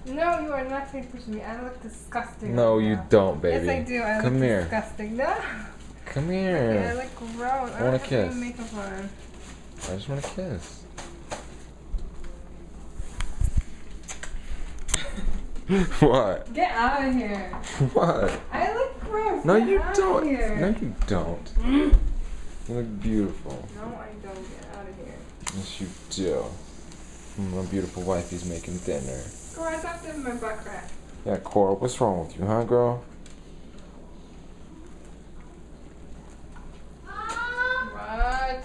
No, you are not trying to push me. I look disgusting. No, right you now. don't, baby. Yes, I do. I Come look here. disgusting. No. Come Okay, I here. look gross. I want a don't have kiss. any makeup on. I just want a kiss. What? Get out of here. What? I look gross. No, Get you out don't. Of here. No, you don't. You look beautiful. No, I don't. Get out of here. Yes, you do. My beautiful wifey's making dinner. Girl, I thought this was my butt crack. Yeah, Cora, what's wrong with you, huh, girl? What?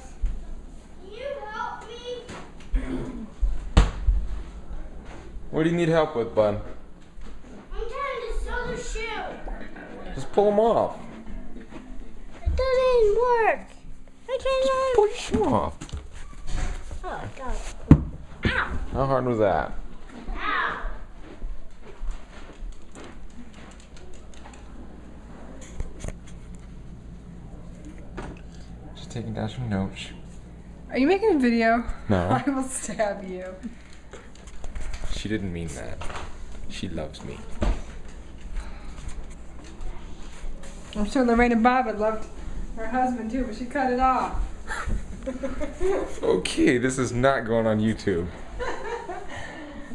Can you help me? What do you need help with, bud? I'm trying to sew the shoe. Just pull them off. It doesn't work. I can't. Pull your shoe off. Oh, God. Ow! How hard was that? Ow! Just taking down some notes. Are you making a video? No. I will stab you. She didn't mean that. She loves me. I'm sure Lorena Bobbitt loved her husband too, but she cut it off. Okay, this is not going on YouTube.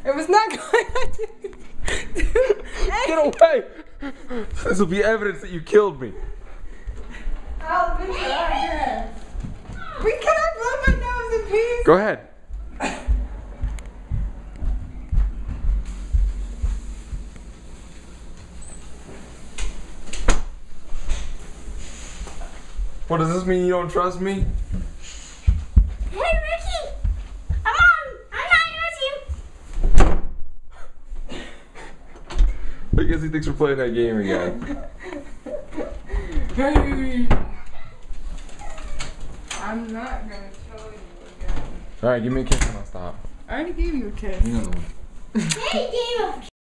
It was not going on. Get away! This will be evidence that you killed me. I'll admit it right here. We cannot blow my nose in peace. Go ahead. What does this mean? You don't trust me? Hey, Ricky! I'm not your team. I guess he thinks we're playing that game again. Hey. I'm not gonna tell you again. Alright, give me a kiss and I'll stop. I already gave you a kiss. No. Hey, game of